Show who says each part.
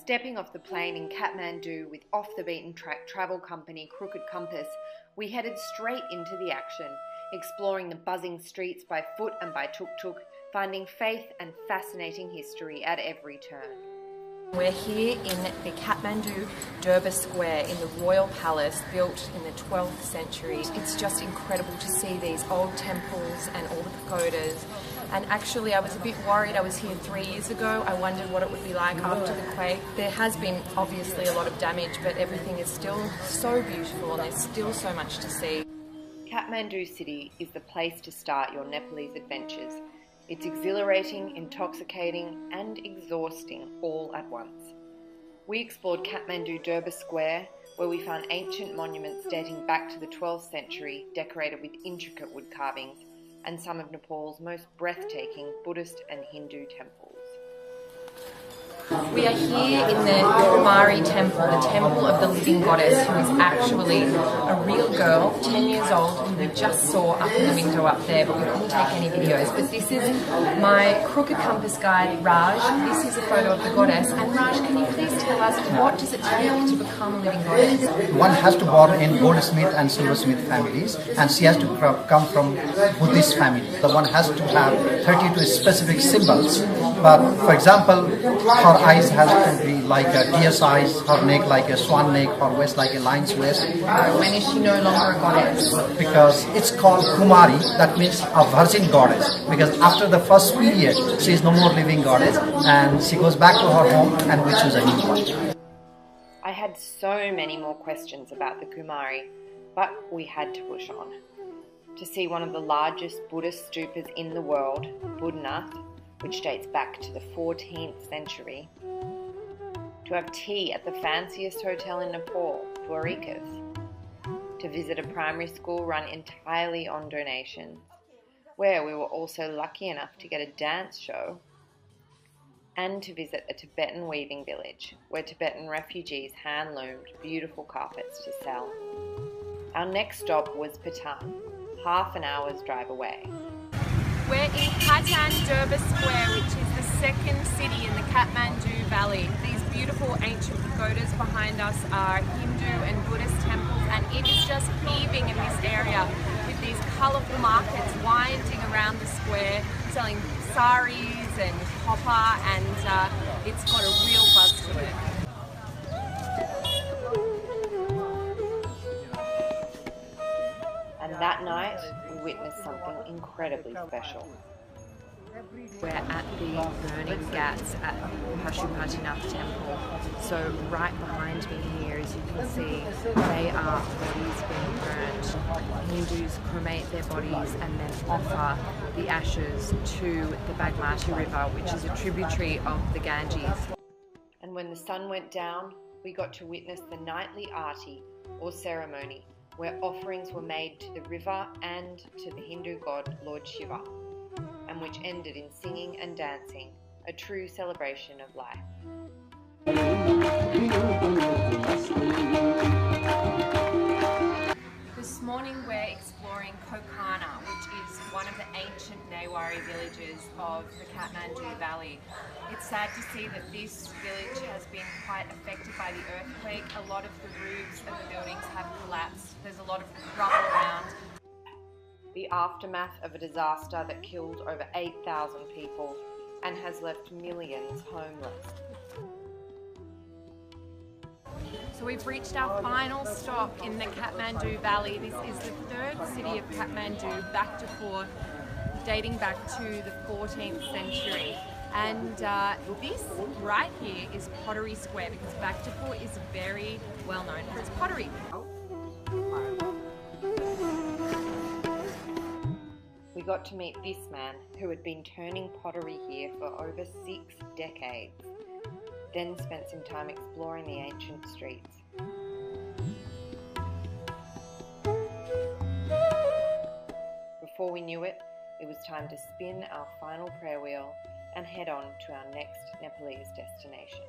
Speaker 1: Stepping off the plane in Kathmandu with off-the-beaten-track travel company Crooked Compass, we headed straight into the action, exploring the buzzing streets by foot and by tuk-tuk, finding faith and fascinating history at every turn.
Speaker 2: We're here in the Kathmandu Durbar Square in the Royal Palace built in the 12th century. It's just incredible to see these old temples and all the pagodas. And actually I was a bit worried. I was here 3 years ago. I wondered what it would be like after the quake. There has been obviously a lot of damage, but everything is still so beautiful and there's still so much to see.
Speaker 1: Kathmandu City is the place to start your Nepalese adventures. It's exhilarating, intoxicating and exhausting all at once. We explored Kathmandu Durbar Square, where we found ancient monuments dating back to the 12th century, decorated with intricate wood carvings, and some of Nepal's most breathtaking Buddhist and Hindu temples.
Speaker 2: We are here in the Newari temple, the temple of the living goddess, who is actually a real girl, 10 years old, who we just saw up in the window up there, but we couldn't take any videos. But this is my Crooked Compass guide, Raj. This is a photo of the goddess. And Raj, can you please tell us, what does it take to become a living goddess?
Speaker 3: One has to born in goldsmith and silversmith families, and she has to come from Buddhist family. So one has to have 32 specific symbols. But for example, her eyes has to be like a deer's eyes, her neck like a swan neck, her waist like a lion's waist.
Speaker 2: When is she no longer a goddess?
Speaker 3: Because it's called Kumari, that means a virgin goddess. Because after the first period, she is no more living goddess, and she goes back to her home and we choose a new one.
Speaker 1: I had so many more questions about the Kumari, but we had to push on. To see one of the largest Buddhist stupas in the world, Buddhanath, which dates back to the 14th century, to have tea at the fanciest hotel in Nepal, Dwarikas, to visit a primary school run entirely on donations, where we were also lucky enough to get a dance show, and to visit a Tibetan weaving village, where Tibetan refugees hand-loomed beautiful carpets to sell. Our next stop was Patan, half an hour's drive away.
Speaker 2: We're in Kathmandu Durbar Square, which is the second city in the Kathmandu Valley. These beautiful ancient pagodas behind us are Hindu and Buddhist temples, and it is just heaving in this area with these colourful markets winding around the square, selling saris and copper, and it's got a real buzz to it.
Speaker 1: And that night, we witnessed something incredibly special.
Speaker 2: We're at the burning ghats at Pashupatinath temple. So right behind me here, as you can see, they are bodies being burned. Hindus cremate their bodies and then offer the ashes to the Bagmati River, which is a tributary of the Ganges.
Speaker 1: And when the sun went down, we got to witness the nightly arti, or ceremony, where offerings were made to the river and to the Hindu god Lord Shiva, and which ended in singing and dancing, a true celebration of life.
Speaker 2: This morning we're exploring Kokana, which is one of the ancient Newari villages of the Kathmandu Valley. It's sad to see that this village has been quite affected by the earthquake. A lot of the roofs of the buildings have collapsed. There's a lot of rubble around.
Speaker 1: The aftermath of a disaster that killed over 8,000 people and has left millions homeless.
Speaker 2: So we've reached our final stop in the Kathmandu Valley. This is the third city of Kathmandu, back to forth, dating back to the 14th century. And this right here is Pottery Square, because Bhaktapur is very well known for its pottery.
Speaker 1: We got to meet this man who had been turning pottery here for over 6 decades, then spent some time exploring the ancient streets. Before we knew it, it was time to spin our final prayer wheel and head on to our next Nepalese destination.